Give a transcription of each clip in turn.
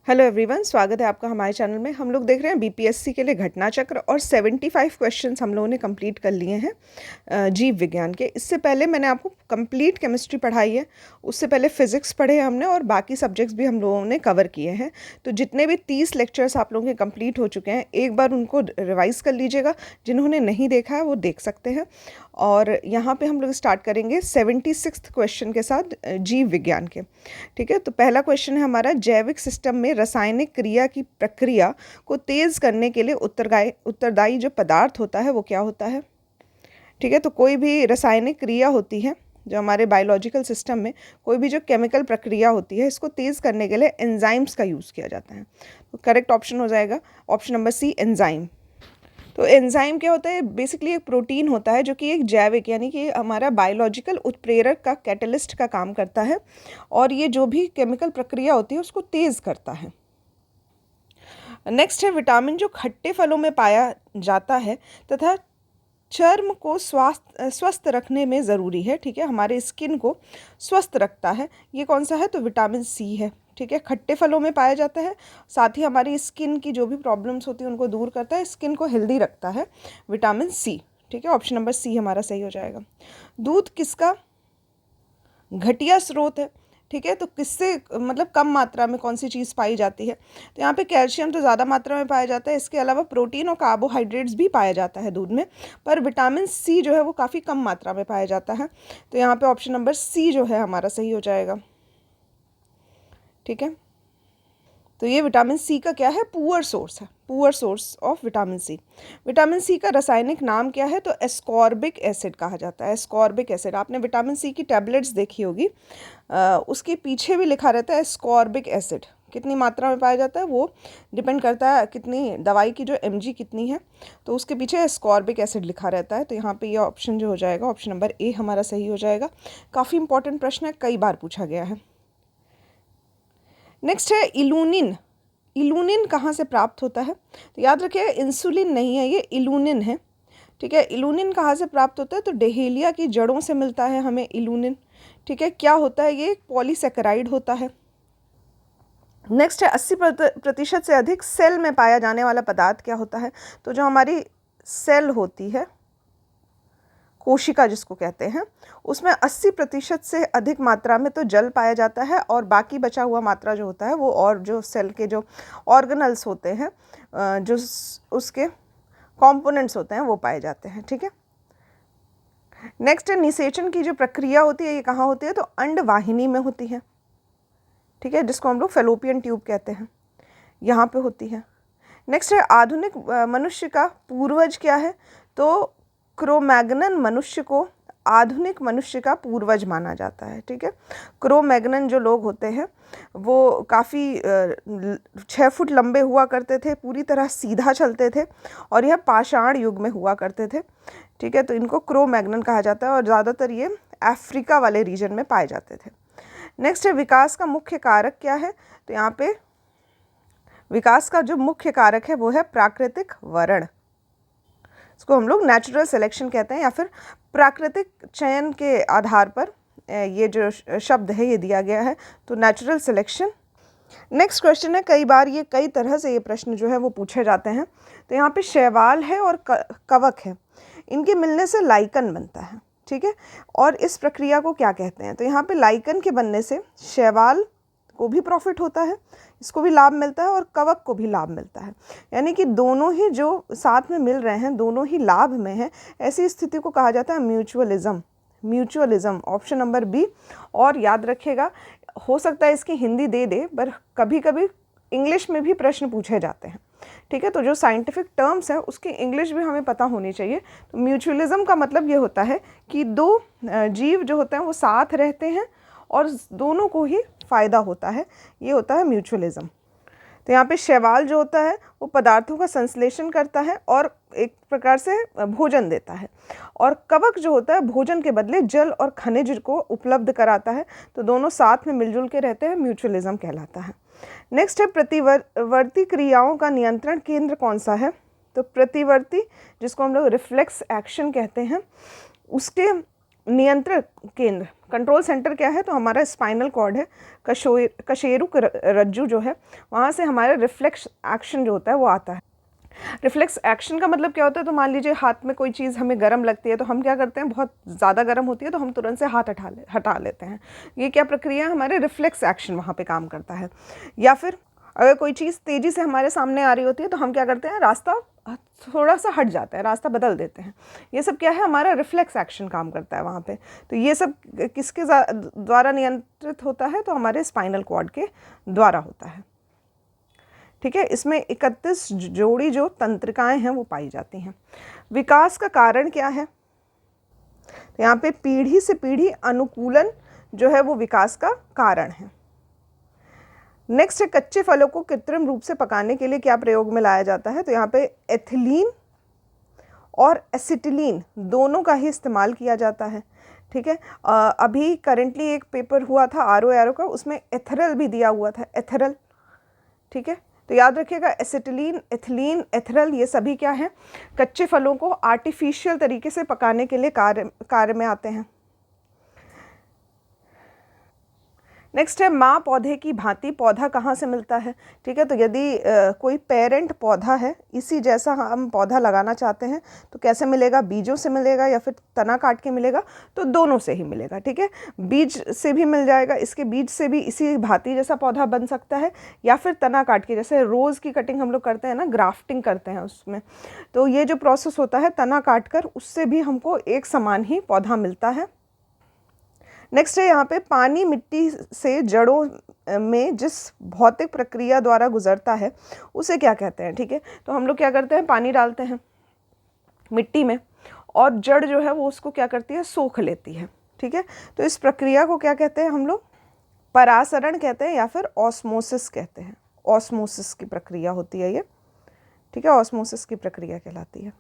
Hello everyone, स्वागत है आपका हमारे चैनल में। हम लोग देख रहे हैं बीपीएससी के लिए घटना चक्र और 75 क्वेश्चंस हम लोगों ने कंप्लीट कर लिए हैं जीव विज्ञान के। इससे पहले मैंने आपको कंप्लीट केमिस्ट्री पढ़ाई है, उससे पहले फिजिक्स पढ़े हैं हमने और बाकी सब्जेक्ट्स भी हम लोगों ने कवर किए हैं। तो जितने भी 30 लेक्चर्स आप लोगों के कंप्लीट हो चुके हैं, एक बार उनको रिवाइज़ कर लीजिएगा। जिन्होंने नहीं देखा है वो देख सकते हैं। और यहाँ पे हम लोग स्टार्ट करेंगे 76 क्वेश्चन के साथ जीव विज्ञान के। ठीक है, तो पहला क्वेश्चन है हमारा, जैविक सिस्टम में रासायनिक क्रिया की प्रक्रिया को तेज़ करने के लिए उत्तरदायी जो पदार्थ होता है वो क्या होता है। ठीक है, तो कोई भी रासायनिक क्रिया होती है जो हमारे बायोलॉजिकल सिस्टम में, कोई भी जो केमिकल प्रक्रिया होती है, इसको तेज़ करने के लिए एंजाइम्स का यूज़ किया जाता है। तो करेक्ट ऑप्शन हो जाएगा ऑप्शन नंबर सी, एंजाइम। तो एंजाइम क्या होता है? बेसिकली एक प्रोटीन होता है जो कि एक जैविक यानी कि हमारा बायोलॉजिकल उत्प्रेरक का, कैटलिस्ट का काम करता है और ये जो भी केमिकल प्रक्रिया होती है उसको तेज़ करता है। नेक्स्ट है, विटामिन जो खट्टे फलों में पाया जाता है तथा चर्म को स्वस्थ रखने में ज़रूरी है। ठीक है, हमारे स्किन को स्वस्थ रखता है, ये कौन सा है? तो विटामिन सी है। ठीक है, खट्टे फलों में पाया जाता है, साथ ही हमारी स्किन की जो भी प्रॉब्लम्स होती हैं उनको दूर करता है, स्किन को हेल्दी रखता है विटामिन सी। ठीक है, ऑप्शन नंबर सी हमारा सही हो जाएगा। दूध किसका घटिया स्रोत है? ठीक है, तो किससे मतलब कम मात्रा में कौन सी चीज़ पाई जाती है? तो यहाँ पे कैल्शियम तो ज़्यादा मात्रा में पाया जाता है, इसके अलावा प्रोटीन और कार्बोहाइड्रेट्स भी पाया जाता है दूध में, पर विटामिन सी जो है वो काफ़ी कम मात्रा में पाया जाता है। तो यहाँ पे ऑप्शन नंबर सी जो है हमारा सही हो जाएगा। ठीक है, तो ये विटामिन सी का क्या है? पुअर सोर्स है, poor source of vitamin C. Vitamin C का रासायनिक नाम क्या है? तो एस्कॉर्बिक एसिड कहा जाता है। एस्कॉर्बिक एसिड, आपने विटामिन सी की टैबलेट्स देखी होगी, उसके पीछे भी लिखा रहता है एस्कॉर्बिक एसिड। कितनी मात्रा में पाया जाता है वो डिपेंड करता है कितनी दवाई की जो mg कितनी है, तो उसके पीछे एस्कॉर्बिक एसिड लिखा रहता है। तो यहाँ पे ये ऑप्शन जो हो जाएगा ऑप्शन नंबर ए हमारा सही हो जाएगा। काफ़ी इंपॉर्टेंट प्रश्न है, कई बार पूछा गया है। नेक्स्ट है इलूनिन। इलूनिन कहाँ से प्राप्त होता है? तो याद रखिए, इंसुलिन नहीं है, ये इलूनिन है। ठीक है, इलूनिन कहाँ से प्राप्त होता है? तो डहेलिया की जड़ों से मिलता है हमें इलूनिन। ठीक है, क्या होता है? ये पॉलीसेकेराइड होता है। नेक्स्ट है, 80% से अधिक सेल में पाया जाने वाला पदार्थ क्या होता है? तो जो हमारी सेल होती है, कोशिका जिसको कहते हैं, उसमें 80% से अधिक मात्रा में तो जल पाया जाता है और बाकी बचा हुआ मात्रा जो होता है वो और जो सेल के जो ऑर्गेनल्स होते हैं, जो उसके कंपोनेंट्स होते हैं वो पाए जाते हैं। ठीक है, नेक्स्ट है, निषेचन की जो प्रक्रिया होती है ये कहाँ होती है? तो अंडवाहिनी में होती है। ठीक है, जिसको हम लोग फेलोपियन ट्यूब कहते हैं, यहाँ पे होती है। नेक्स्ट है, आधुनिक मनुष्य का पूर्वज क्या है? तो क्रोमैग्नन मनुष्य को आधुनिक मनुष्य का पूर्वज माना जाता है। ठीक है, क्रोमैग्नन जो लोग होते हैं वो काफ़ी 6 फुट लंबे हुआ करते थे, पूरी तरह सीधा चलते थे और यह पाषाण युग में हुआ करते थे। ठीक है, तो इनको क्रोमैग्नन कहा जाता है और ज़्यादातर ये अफ्रीका वाले रीजन में पाए जाते थे। नेक्स्ट है, विकास का मुख्य कारक क्या है? तो यहाँ पे विकास का जो मुख्य कारक है वो है प्राकृतिक वर्ण। इसको हम लोग नेचुरल सिलेक्शन कहते हैं या फिर प्राकृतिक चयन के आधार पर ये जो शब्द है ये दिया गया है, तो नेचुरल सिलेक्शन। नेक्स्ट क्वेश्चन है, कई बार ये कई तरह से ये प्रश्न जो है वो पूछे जाते हैं। तो यहाँ पे शैवाल है और कवक है, इनके मिलने से लाइकन बनता है। ठीक है, और इस प्रक्रिया को क्या कहते हैं? तो यहाँ पे लाइकन के बनने से शैवाल को भी प्रॉफिट होता है, इसको भी लाभ मिलता है और कवक को भी लाभ मिलता है, यानी कि दोनों ही जो साथ में मिल रहे हैं दोनों ही लाभ में हैं। ऐसी स्थिति को कहा जाता है mutualism. Mutualism option number B. और याद रखिएगा, हो सकता है इसकी हिंदी दे दे, पर कभी कभी इंग्लिश में भी प्रश्न पूछे जाते हैं। ठीक है, तो जो साइंटिफिक टर्म्स है उसकी इंग्लिश भी हमें पता होनी चाहिए। तो म्यूचुअलिज्म का मतलब ये होता है कि दो जीव जो होते हैं वो साथ रहते हैं और दोनों को ही फ़ायदा होता है, ये होता है म्यूचुअलिज्म। तो यहाँ पे शैवाल जो होता है वो पदार्थों का संश्लेषण करता है और एक प्रकार से भोजन देता है, और कवक जो होता है भोजन के बदले जल और खनिज को उपलब्ध कराता है। तो दोनों साथ में मिलजुल के रहते हैं, म्यूचुअलिज्म कहलाता है। नेक्स्ट है, प्रतिवर्ती क्रियाओं का नियंत्रण केंद्र कौन सा है? तो प्रतिवर्ती, जिसको हम लोग रिफ्लेक्स एक्शन कहते हैं, उसके नियंत्रण केंद्र, कंट्रोल सेंटर क्या है, तो हमारा स्पाइनल कॉर्ड है, कशेरुक रज्जु जो है, वहाँ से हमारा रिफ्लेक्स एक्शन जो होता है वो आता है। रिफ्लेक्स एक्शन का मतलब क्या होता है, तो मान लीजिए हाथ में कोई चीज़ हमें गर्म लगती है, तो हम क्या करते हैं, बहुत ज़्यादा गर्म होती है तो हम तुरंत से हाथ हटा लेते हैं। ये क्या प्रक्रिया है, हमारे रिफ्लेक्स एक्शन वहाँ पे काम करता है। या फिर अगर कोई चीज़ तेज़ी से हमारे सामने आ रही होती है तो हम क्या करते हैं, रास्ता थोड़ा सा हट जाता है, रास्ता बदल देते हैं। ये सब क्या है, हमारा रिफ्लेक्स एक्शन काम करता है वहाँ पे। तो ये सब किसके द्वारा नियंत्रित होता है, तो हमारे स्पाइनल कॉर्ड के द्वारा होता है। ठीक है, इसमें 31 जोड़ी जो तंत्रिकाएं हैं वो पाई जाती हैं। विकास का कारण क्या है, तो यहाँ पे पीढ़ी से पीढ़ी अनुकूलन जो है वो विकास का कारण है। नेक्स्ट है, कच्चे फलों को कृत्रिम रूप से पकाने के लिए क्या प्रयोग में लाया जाता है, तो यहाँ पे एथिलीन और एसिटिलीन दोनों का ही इस्तेमाल किया जाता है। ठीक है, अभी करेंटली एक पेपर हुआ था आरओ का, उसमें एथेरल भी दिया हुआ था, एथेरल। ठीक है, तो याद रखिएगा, एसिटिलीन, एथिलीन, एथेरल ये सभी क्या है, कच्चे फलों को आर्टिफिशियल तरीके से पकाने के लिए कार्य में आते हैं। नेक्स्ट है, माँ पौधे की भांति पौधा कहाँ से मिलता है। ठीक है, तो यदि कोई पेरेंट पौधा है, इसी जैसा हम पौधा लगाना चाहते हैं तो कैसे मिलेगा, बीजों से मिलेगा या फिर तना काट के मिलेगा, तो दोनों से ही मिलेगा। ठीक है, बीज से भी मिल जाएगा, इसके बीज से भी इसी भांति जैसा पौधा बन सकता है, या फिर तना काट के, जैसे रोज़ की कटिंग हम लोग करते हैं ना, ग्राफ्टिंग करते हैं उसमें, तो ये जो प्रोसेस होता है तना काट कर, उससे भी हमको एक समान ही पौधा मिलता है। नेक्स्ट है, यहाँ पे पानी मिट्टी से जड़ों में जिस भौतिक प्रक्रिया द्वारा गुजरता है उसे क्या कहते हैं। ठीक है, तो हम लोग क्या करते हैं, पानी डालते हैं मिट्टी में और जड़ जो है वो उसको क्या करती है, सोख लेती है। ठीक है, तो इस प्रक्रिया को क्या कहते हैं हम लोग, परासरण कहते हैं या फिर ऑस्मोसिस कहते हैं। ऑस्मोसिस की प्रक्रिया होती है ये। ठीक है, ऑस्मोसिस की प्रक्रिया कहलाती है।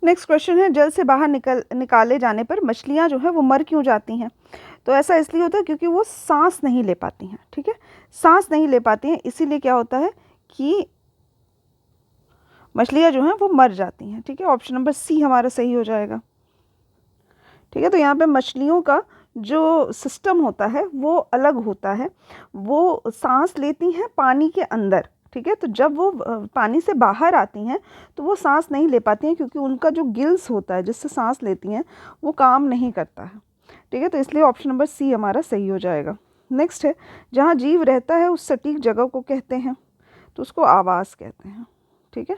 नेक्स्ट क्वेश्चन है, जल से बाहर निकाले जाने पर मछलियाँ जो है वो मर क्यों जाती हैं। तो ऐसा इसलिए होता है क्योंकि वो सांस नहीं ले पाती हैं। ठीक है, सांस नहीं ले पाती हैं, इसीलिए क्या होता है कि मछलियाँ जो हैं वो मर जाती हैं। ठीक है, ऑप्शन नंबर सी हमारा सही हो जाएगा। ठीक है, तो यहाँ पे मछलियों का जो सिस्टम होता है वो अलग होता है, वो सांस लेती हैं पानी के अंदर। ठीक है, तो जब वो पानी से बाहर आती हैं तो वो सांस नहीं ले पाती हैं, क्योंकि उनका जो गिल्स होता है जिससे सांस लेती हैं वो काम नहीं करता है। ठीक है, तो इसलिए ऑप्शन नंबर सी हमारा सही हो जाएगा। नेक्स्ट है, जहाँ जीव रहता है उस सटीक जगह को कहते हैं, तो उसको आवास कहते हैं। ठीक है,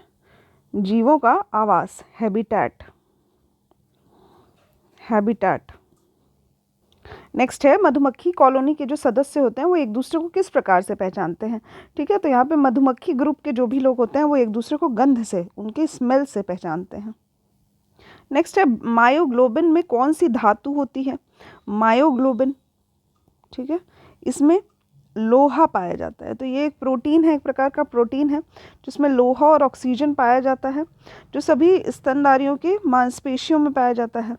जीवों का आवास, हैबिटैट, हैबिटैट। नेक्स्ट है, मधुमक्खी कॉलोनी के जो सदस्य होते हैं वो एक दूसरे को किस प्रकार से पहचानते हैं। ठीक है, तो यहाँ पे मधुमक्खी ग्रुप के जो भी लोग होते हैं वो एक दूसरे को गंध से, उनके स्मेल से पहचानते हैं। नेक्स्ट है, मायोग्लोबिन में कौन सी धातु होती है। मायोग्लोबिन, ठीक है, इसमें लोहा पाया जाता है। तो ये एक प्रोटीन है, एक प्रकार का प्रोटीन है जिसमें लोहा और ऑक्सीजन पाया जाता है, जो सभी स्तनधारियों के मांसपेशियों में पाया जाता है।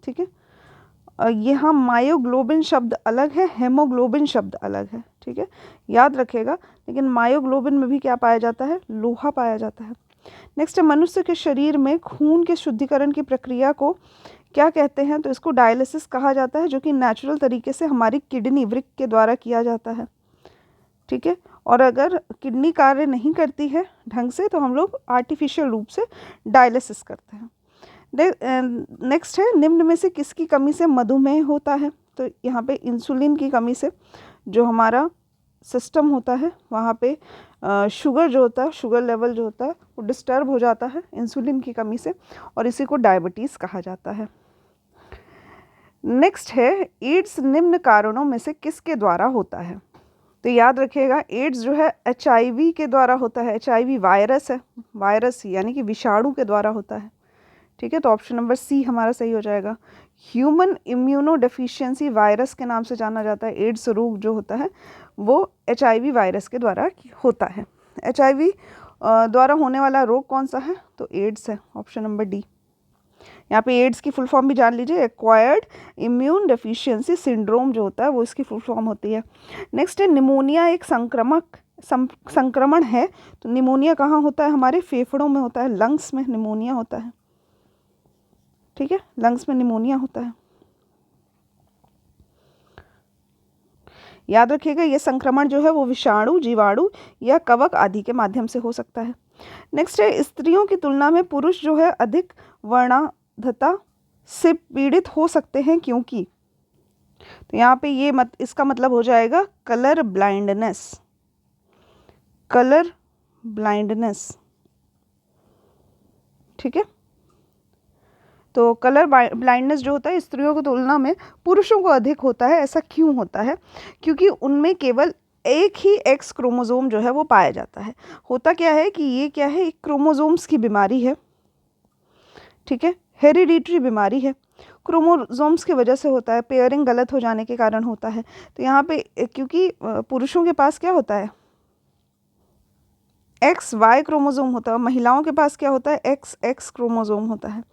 ठीक है, यहाँ मायोग्लोबिन शब्द अलग है, हेमोग्लोबिन शब्द अलग है। ठीक है, याद रखिएगा, लेकिन मायोग्लोबिन में भी क्या पाया जाता है, लोहा पाया जाता है। नेक्स्ट है, मनुष्य के शरीर में खून के शुद्धिकरण की प्रक्रिया को क्या कहते हैं। तो इसको डायलिसिस कहा जाता है, जो कि नेचुरल तरीके से हमारी किडनी, वृक्क के द्वारा किया जाता है। ठीक है, और अगर किडनी कार्य नहीं करती है ढंग से तो हम लोग आर्टिफिशियल रूप से डायलिसिस करते हैं। नेक्स्ट है, निम्न में से किसकी कमी से मधुमेह होता है। तो यहाँ पे इंसुलिन की कमी से जो हमारा सिस्टम होता है वहाँ पे शुगर जो होता है, शुगर लेवल जो होता है वो डिस्टर्ब हो जाता है इंसुलिन की कमी से, और इसी को डायबिटीज़ कहा जाता है। नेक्स्ट है, एड्स निम्न कारणों में से किसके द्वारा होता है। तो याद रखिएगा, एड्स जो है HIV के द्वारा होता है। HIV वायरस है, वायरस यानी कि विषाणु के द्वारा होता है। ठीक है, तो ऑप्शन नंबर सी हमारा सही हो जाएगा। ह्यूमन इम्यूनो डेफिशिएंसी वायरस के नाम से जाना जाता है। एड्स रोग जो होता है वो HIV वायरस के द्वारा होता है। HIV द्वारा होने वाला रोग कौन सा है, तो एड्स है, ऑप्शन नंबर डी। यहाँ पे एड्स की फुल फॉर्म भी जान लीजिए, एक्वायर्ड इम्यून डेफिशिएंसी सिंड्रोम जो होता है वो इसकी फुल फॉर्म होती है। नेक्स्ट है, निमोनिया एक संक्रमण है। तो निमोनिया कहाँ होता है, हमारे फेफड़ों में होता है, लंग्स में निमोनिया होता है। ठीक है, लंग्स में निमोनिया होता है। याद रखिएगा, ये संक्रमण जो है वो विषाणु, जीवाणु या कवक आदि के माध्यम से हो सकता है। नेक्स्ट है, स्त्रियों की तुलना में पुरुष जो है अधिक वर्णांधता से पीड़ित हो सकते हैं क्योंकि, तो यहाँ पे ये इसका मतलब हो जाएगा कलर ब्लाइंडनेस। कलर ब्लाइंडनेस, ठीक है। तो कलर ब्लाइंडनेस जो होता है स्त्रियों की तुलना में पुरुषों को अधिक होता है। ऐसा क्यों होता है? क्योंकि उनमें केवल एक ही एक्स क्रोमोसोम जो है वो पाया जाता है। होता क्या है कि ये क्या है, एक क्रोमोसोम्स की बीमारी है, ठीक है, हेरिडिटरी बीमारी है, क्रोमोसोम्स की वजह से होता है, पेयरिंग गलत हो जाने के कारण होता है। तो यहाँ पे क्योंकि पुरुषों के पास क्या होता है, एक्स वाई क्रोमोसोम होता है, महिलाओं के पास क्या होता है, एक्स एक्स क्रोमोसोम होता है।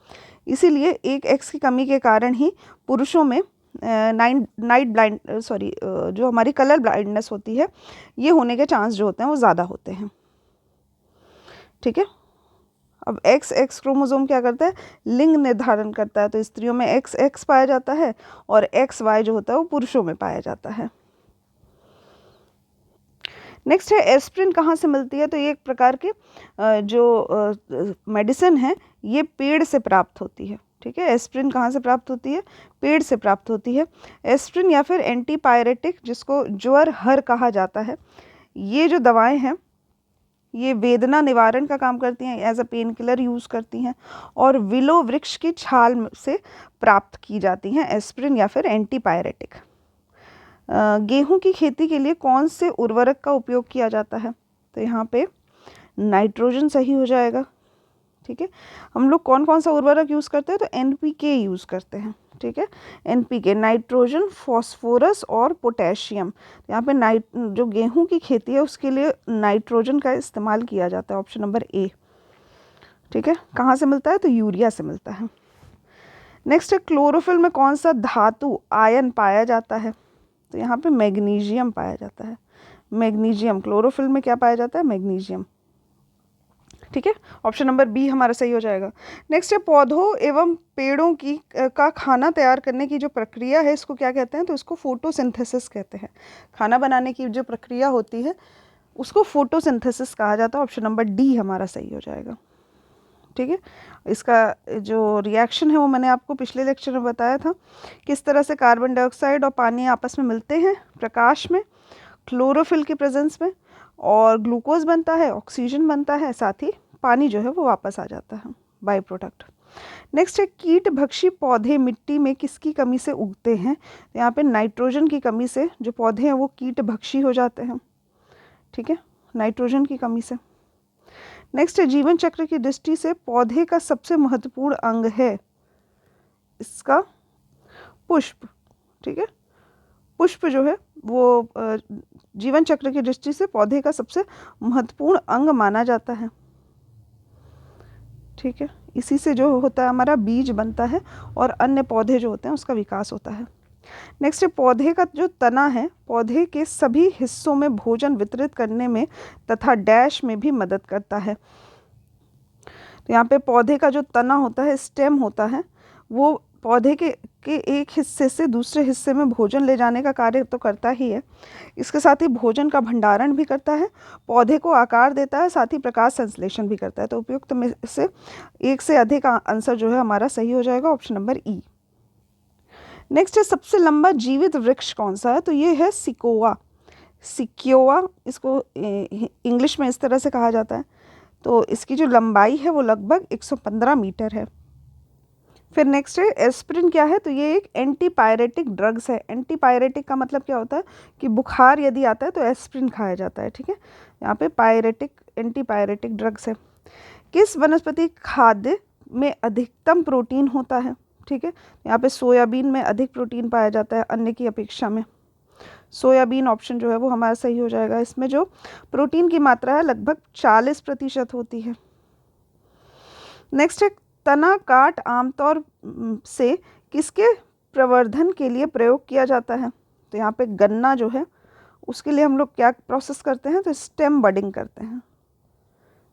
इसीलिए एक एक्स की कमी के कारण ही पुरुषों में जो हमारी कलर ब्लाइंडनेस होती है, ये होने के चांस जो होते हैं वो ज़्यादा होते हैं, ठीक है। अब एक्स एक्स क्रोमोसोम क्या करता है, लिंग निर्धारण करता है। तो स्त्रियों में एक्स एक्स पाया जाता है और एक्स वाई जो होता है वो पुरुषों में पाया जाता है। नेक्स्ट है, एस्प्रिन कहाँ से मिलती है? तो ये एक प्रकार के जो मेडिसिन है ये पेड़ से प्राप्त होती है, ठीक है। एस्प्रिन कहाँ से प्राप्त होती है? पेड़ से प्राप्त होती है। एस्प्रिन या फिर एंटीपायरेटिक, जिसको ज्वर हर कहा जाता है, ये जो दवाएं हैं ये वेदना निवारण का काम करती हैं, as a painkiller use करती हैं और विलो वृक्ष की छाल से प्राप्त की जाती हैं एस्प्रिन या फिर एंटीपायरेटिक। गेहूं की खेती के लिए कौन से उर्वरक का उपयोग किया जाता है? तो यहाँ पे नाइट्रोजन सही हो जाएगा, ठीक है। हम लोग कौन कौन सा उर्वरक यूज़ करते हैं? तो एनपीके यूज़ करते हैं, ठीक है। एनपीके, नाइट्रोजन, फॉस्फोरस और पोटेशियम। यहाँ पे जो गेहूं की खेती है उसके लिए नाइट्रोजन का इस्तेमाल किया जाता है, ऑप्शन नंबर ए, ठीक है। कहाँ से मिलता है? तो यूरिया से मिलता है। नेक्स्ट है, क्लोरोफिल में कौन सा धातु आयन पाया जाता है? तो यहाँ पे मैग्नीशियम पाया जाता है। मैग्नीशियम, क्लोरोफिल में क्या पाया जाता है? मैग्नीशियम, ठीक है। ऑप्शन नंबर बी हमारा सही हो जाएगा। नेक्स्ट है, पौधों एवं पेड़ों की का खाना तैयार करने की जो प्रक्रिया है इसको क्या कहते हैं? तो इसको फोटोसिंथेसिस कहते हैं। खाना बनाने की जो प्रक्रिया होती है उसको फोटोसिंथेसिस कहा जाता है। ऑप्शन नंबर डी हमारा सही हो जाएगा, ठीक है। इसका जो रिएक्शन है वो मैंने आपको पिछले लेक्चर में बताया था, किस तरह से कार्बन डाइऑक्साइड और पानी आपस में मिलते हैं प्रकाश में, क्लोरोफिल के प्रेजेंस में, और ग्लूकोज बनता है, ऑक्सीजन बनता है, साथ ही पानी जो है वो वापस आ जाता है, बाई प्रोडक्ट। नेक्स्ट है, कीट भक्षी पौधे मिट्टी में किसकी कमी से उगते हैं? यहाँ पे नाइट्रोजन की कमी से जो पौधे हैं वो कीट भक्षी हो जाते हैं, ठीक है, नाइट्रोजन की कमी से। नेक्स्ट है, जीवन चक्र की दृष्टि से पौधे का सबसे महत्वपूर्ण अंग है इसका पुष्प, ठीक है। पुष्प जो है वो जीवन चक्र की दृष्टि से पौधे का सबसे महत्वपूर्ण अंग माना जाता है, ठीक है। इसी से जो होता है हमारा बीज बनता है और अन्य पौधे जो होते हैं उसका विकास होता है। नेक्स्ट है, पौधे का जो तना है पौधे के सभी हिस्सों में भोजन वितरित करने में तथा डैश में भी मदद करता है। तो यहाँ पे पौधे का जो तना होता है, स्टेम होता है, वो पौधे के एक हिस्से से दूसरे हिस्से में भोजन ले जाने का कार्य तो करता ही है, इसके साथ ही भोजन का भंडारण भी करता है, पौधे को आकार देता है, साथ ही प्रकाश संश्लेषण भी करता है। तो उपयुक्त में से एक से अधिक आंसर जो है हमारा सही हो जाएगा, ऑप्शन नंबर ई। नेक्स्ट है, सबसे लंबा जीवित वृक्ष कौन सा है? तो ये है सिकोआ, सिक्योआ इसको इंग्लिश में इस तरह से कहा जाता है। तो इसकी जो लंबाई है वो लगभग 115 मीटर है। फिर नेक्स्ट है, एस्प्रिन क्या है? तो ये एक एंटीपायरेटिक ड्रग्स है। एंटीपायरेटिक का मतलब क्या होता है कि बुखार यदि आता है तो एस्प्रिन खाया जाता है, ठीक है। यहाँ पे पायरेटिक, एंटीपायरेटिक ड्रग्स है। किस वनस्पति खाद्य में अधिकतम प्रोटीन होता है? ठीक है, यहाँ पे सोयाबीन में अधिक प्रोटीन पाया जाता है अन्य की अपेक्षा में। सोयाबीन ऑप्शन जो है वो हमारा सही हो जाएगा। इसमें जो प्रोटीन की मात्रा है लगभग 40% होती है। नेक्स्ट है, तना काट आमतौर से किसके प्रवर्धन के लिए प्रयोग किया जाता है? तो यहाँ पे गन्ना जो है उसके लिए हम लोग क्या प्रोसेस करते हैं? तो स्टेम बडिंग करते हैं।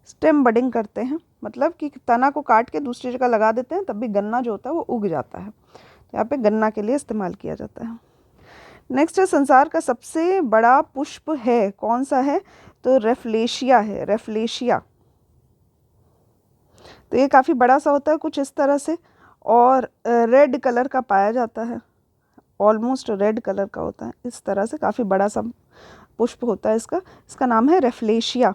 स्टेम बडिंग करते हैं मतलब कि तना को काट के दूसरी जगह लगा देते हैं, तब भी गन्ना जो होता है वो उग जाता है। तो यहाँ पे गन्ना के लिए इस्तेमाल किया जाता है। नेक्स्ट है संसार का सबसे बड़ा पुष्प है, कौन सा है? तो रेफलेशिया है, रेफलेशिया। तो ये काफ़ी बड़ा सा होता है कुछ इस तरह से, और रेड कलर का पाया जाता है, ऑलमोस्ट रेड कलर का होता है, इस तरह से काफ़ी बड़ा सा पुष्प होता है इसका। इसका नाम है रेफलेशिया।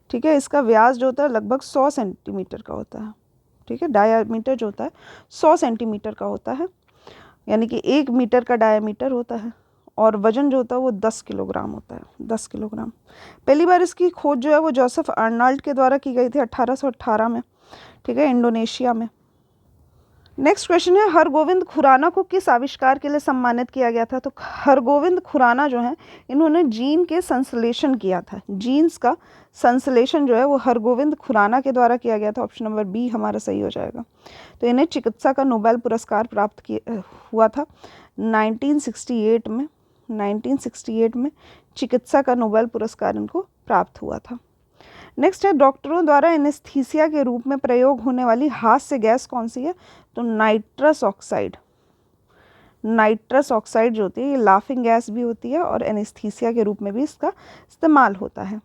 ठीक है, इसका व्यास जो होता है लगभग 100 सेंटीमीटर का होता है। ठीक है, डायामीटर जो होता है 100 सेंटीमीटर का होता है, यानी कि 1 मीटर का डायामीटर होता है, और वजन जो होता है वो 10 किलोग्राम होता है, 10 किलोग्राम। पहली बार इसकी खोज जो है वो जोसेफ अर्नाल्ड के द्वारा की गई थी 1818 में। ठीक है, इंडोनेशिया में। नेक्स्ट क्वेश्चन है, हरगोविंद खुराना को किस आविष्कार के लिए सम्मानित किया गया था? तो हरगोविंद खुराना जो है, इन्होंने जीन के संश्लेषण किया था। जीन्स का संश्लेषण जो है वो हरगोविंद खुराना के द्वारा किया गया था। ऑप्शन नंबर बी हमारा सही हो जाएगा। तो इन्हें चिकित्सा का नोबेल पुरस्कार प्राप्त हुआ था 1968 में। 1968 में चिकित्सा का नोबेल पुरस्कार इनको प्राप्त हुआ था। नेक्स्ट है, डॉक्टरों द्वारा एनेस्थीसिया के रूप में प्रयोग होने वाली हास्य गैस कौन सी है? तो नाइट्रस ऑक्साइड। नाइट्रस ऑक्साइड जो होती है ये लाफिंग गैस भी होती है, और एनेस्थीसिया के रूप में भी इसका इस्तेमाल होता है।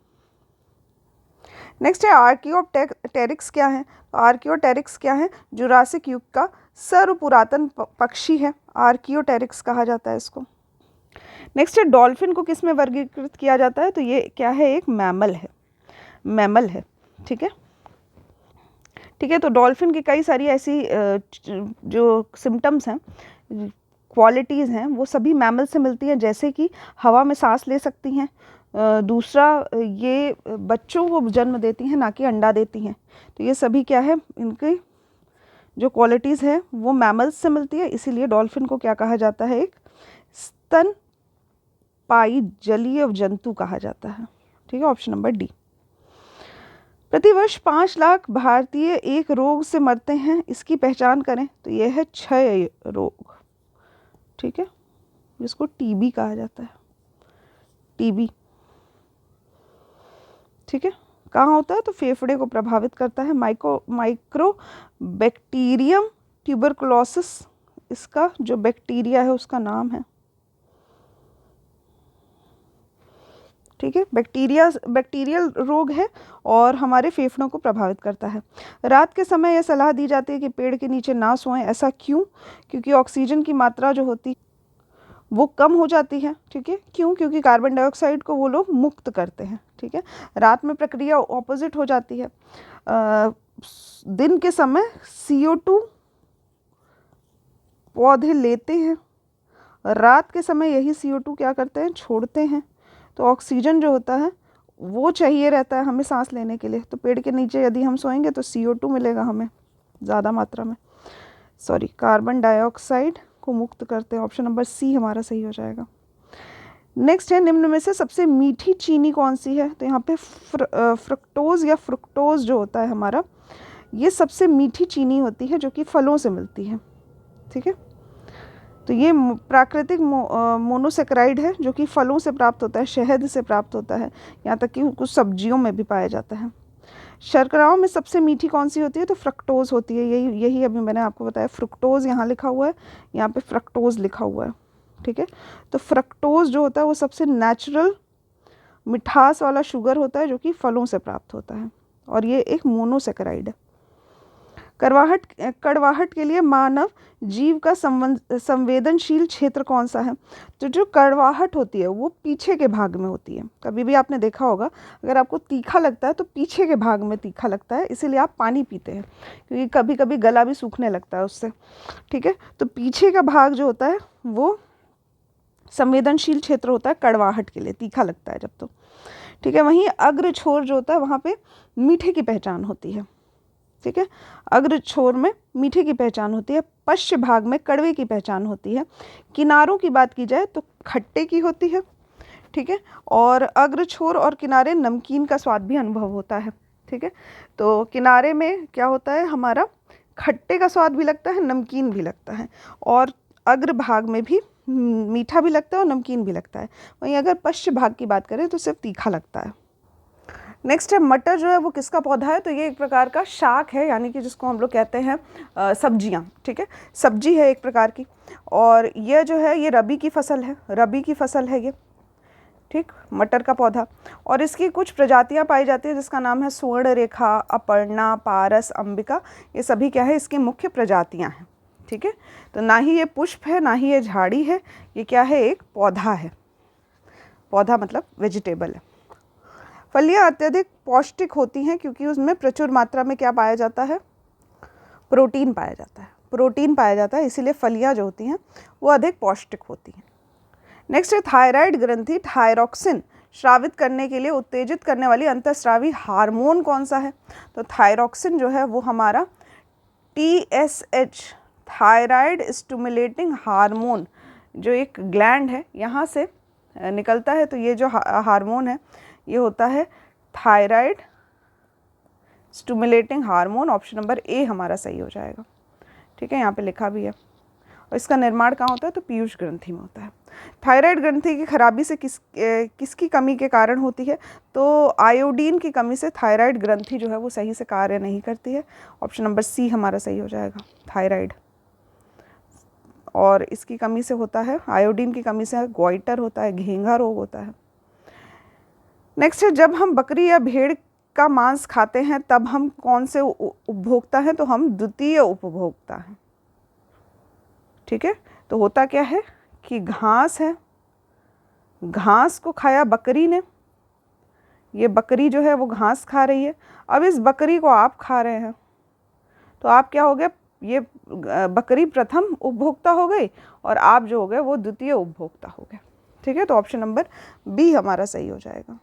नेक्स्ट है, आर्कियोप्टेरिक्स क्या है? तो आर्कियोप्टेरिक्स क्या है? जुरासिक युग का सर्व पुरातन पक्षी है, आर्कियोप्टेरिक्स कहा जाता है इसको। नेक्स्ट है, डॉल्फिन को किस में वर्गीकृत किया जाता है? तो ये क्या है? एक मैमल है, मैमल है। ठीक है, ठीक है। तो डॉल्फिन की कई सारी ऐसी जो सिम्टम्स हैं, क्वालिटीज़ हैं, वो सभी मैमल से मिलती हैं, जैसे कि हवा में सांस ले सकती हैं, दूसरा ये बच्चों को जन्म देती हैं, ना कि अंडा देती हैं। तो ये सभी क्या है, इनकी जो क्वालिटीज़ है वो मैमल्स से मिलती है, इसीलिए डॉल्फिन को क्या कहा जाता है? एक स्तनपायी जलीय जंतु कहा जाता है। ठीक है, ऑप्शन नंबर डी। प्रतिवर्ष 5 लाख भारतीय एक रोग से मरते हैं, इसकी पहचान करें। तो यह है क्षय रोग। ठीक है, जिसको टीबी कहा जाता है, टीबी। ठीक है, कहाँ होता है? तो फेफड़े को प्रभावित करता है। माइक्रोबैक्टीरियम ट्यूबरकुलोसिस इसका जो बैक्टीरिया है उसका नाम है। ठीक है, बैक्टीरियल रोग है और हमारे फेफड़ों को प्रभावित करता है। रात के समय यह सलाह दी जाती है कि पेड़ के नीचे ना सोएं। ऐसा क्यों? क्योंकि ऑक्सीजन की मात्रा जो होती वो कम हो जाती है। ठीक है, क्यों? क्योंकि कार्बन डाइऑक्साइड को वो लोग मुक्त करते हैं। ठीक है, रात में प्रक्रिया ऑपोजिट हो जाती है। दिन के समय CO2 पौधे लेते हैं, रात के समय यही CO2 क्या करते हैं? छोड़ते हैं। तो ऑक्सीजन जो होता है वो चाहिए रहता है हमें सांस लेने के लिए। तो पेड़ के नीचे यदि हम सोएंगे तो CO2 मिलेगा हमें ज़्यादा मात्रा में, कार्बन डाइऑक्साइड को मुक्त करते हैं। ऑप्शन नंबर सी हमारा सही हो जाएगा। नेक्स्ट है, निम्न में से सबसे मीठी चीनी कौन सी है? तो यहाँ पे फ्रक्टोज या फ्रुक्टोज जो होता है हमारा, ये सबसे मीठी चीनी होती है जो कि फलों से मिलती है। ठीक है, तो ये प्राकृतिक मोनोसेक्राइड है जो कि फलों से प्राप्त होता है, शहद से प्राप्त होता है, यहाँ तक कि कुछ सब्जियों में भी पाया जाता है। शर्कराओं में सबसे मीठी कौन सी होती है? तो फ्रक्टोज होती है। यही अभी मैंने आपको बताया। फ्रुक्टोज यहाँ लिखा हुआ है, यहाँ पे फ्रक्टोज लिखा हुआ है। ठीक है, तो फ्रक्टोज जो होता है वो सबसे नेचुरल मिठास वाला शुगर होता है जो कि फलों से प्राप्त होता है, और ये एक मोनोसेक्राइड है। कड़वाहट के लिए मानव जीव का संवेदनशील क्षेत्र कौन सा है? तो जो कड़वाहट होती है वो पीछे के भाग में होती है। कभी भी आपने देखा होगा, अगर आपको तीखा लगता है तो पीछे के भाग में तीखा लगता है, इसीलिए आप पानी पीते हैं, क्योंकि कभी कभी गला भी सूखने लगता है उससे। ठीक है, तो पीछे का भाग जो होता है वो संवेदनशील क्षेत्र होता है कड़वाहट के लिए, तीखा लगता है जब। तो ठीक है, वहीं अग्र छोर जो होता है वहाँ पे मीठे की पहचान होती है। ठीक है, अग्र छोर में मीठे की पहचान होती है, पश्च भाग में कड़वे की पहचान होती है, किनारों की बात की जाए तो खट्टे की होती है। ठीक है, और अग्र छोर और किनारे नमकीन का स्वाद भी अनुभव होता है। ठीक है, तो किनारे में क्या होता है, हमारा खट्टे का स्वाद भी लगता है, नमकीन भी लगता है, और अग्र भाग में भी मीठा भी लगता है और नमकीन भी लगता है। वहीं अगर पश्च भाग की बात करें तो सिर्फ तीखा लगता है। नेक्स्ट है मटर जो है वो किसका पौधा है, तो ये एक प्रकार का शाक है, यानी कि जिसको हम लोग कहते हैं सब्जियां, ठीक है, सब्जी है एक प्रकार की। और ये जो है ये रबी की फसल है, रबी की फसल है ये, ठीक, मटर का पौधा। और इसकी कुछ प्रजातियां पाई जाती है जिसका नाम है स्वर्ण रेखा, अपर्णा, पारस, अंबिका, ये सभी क्या है इसकी मुख्य प्रजातियां हैं, ठीक है। तो ना ही ये पुष्प है ना ही ये झाड़ी है, ये क्या है, एक पौधा है, पौधा मतलब वेजिटेबल है। फलियां अत्यधिक पौष्टिक होती हैं क्योंकि उसमें प्रचुर मात्रा में क्या पाया जाता है, प्रोटीन पाया जाता है, प्रोटीन पाया जाता है, इसीलिए फलियां जो होती हैं वो अधिक पौष्टिक होती हैं। नेक्स्ट है थायराइड ग्रंथि थायरॉक्सिन स्रावित करने के लिए उत्तेजित करने वाली अंतःस्रावी हार्मोन कौन सा है, तो थायरॉक्सिन जो है वो हमारा TSH थायराइड स्टिमुलेटिंग हार्मोन जो एक ग्लैंड है यहाँ से निकलता है, तो ये जो हार्मोन है ये होता है thyroid stimulating hormone, option number A हमारा सही हो जाएगा, ठीक है, यहाँ पे लिखा भी है। और इसका निर्माण कहाँ होता है, तो पीयूष ग्रंथि में होता है। थायराइड ग्रंथि की खराबी से किसकी कमी के कारण होती है, तो आयोडीन की कमी से थायराइड ग्रंथि जो है वो सही से कार्य नहीं करती है, ऑप्शन नंबर सी हमारा सही हो जाएगा, थायराइड। और इसकी कमी से होता है, आयोडीन की कमी से गोइटर होता है, घेंघा रोग होता है। नेक्स्ट है जब हम बकरी या भेड़ का मांस खाते हैं तब हम कौन से उपभोक्ता हैं, तो हम द्वितीय उपभोक्ता हैं, ठीक है। तो होता क्या है कि घास है, घास को खाया बकरी ने, ये बकरी जो है वो घास खा रही है, अब इस बकरी को आप खा रहे हैं, तो आप क्या हो गए, ये बकरी प्रथम उपभोक्ता हो गई और आप जो हो गए वो द्वितीय उपभोक्ता हो गए, ठीक है। तो ऑप्शन नंबर बी हमारा सही हो जाएगा,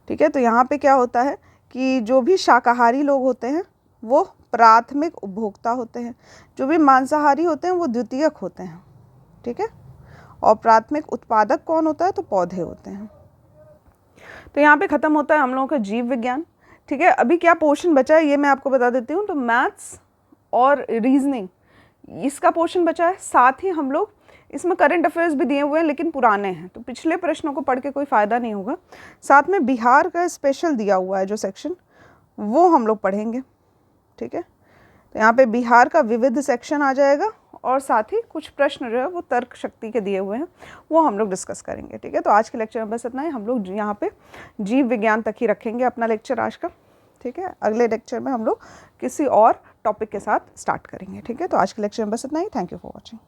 ठीक है। तो यहाँ पे क्या होता है कि जो भी शाकाहारी लोग होते हैं वो प्राथमिक उपभोक्ता होते हैं, जो भी मांसाहारी होते हैं वो द्वितीयक होते हैं, ठीक है। और प्राथमिक उत्पादक कौन होता है, तो पौधे होते हैं। तो यहाँ पे ख़त्म होता है हम लोगों का जीव विज्ञान, ठीक है। अभी क्या पोर्शन बचा है ये मैं आपको बता देती हूँ। तो मैथ्स और रीजनिंग इसका पोर्शन बचा है, साथ ही हम लोग इसमें करंट अफेयर्स भी दिए हुए हैं लेकिन पुराने हैं, तो पिछले प्रश्नों को पढ़ के कोई फ़ायदा नहीं होगा। साथ में बिहार का स्पेशल दिया हुआ है जो सेक्शन, वो हम लोग पढ़ेंगे, ठीक है। तो यहाँ पे बिहार का विविध सेक्शन आ जाएगा और साथ ही कुछ प्रश्न जो है वो तर्क शक्ति के दिए हुए हैं, वो हम लोग डिस्कस करेंगे, ठीक है। तो आज के लेक्चर में बस इतना ही, हम लोग यहाँ पे जीव विज्ञान तक ही रखेंगे अपना लेक्चर आज का, ठीक है। अगले लेक्चर में हम लोग किसी और टॉपिक के साथ स्टार्ट करेंगे, ठीक है। तो आज के लेक्चर में बस इतना ही, थैंक यू फॉर वॉचिंग।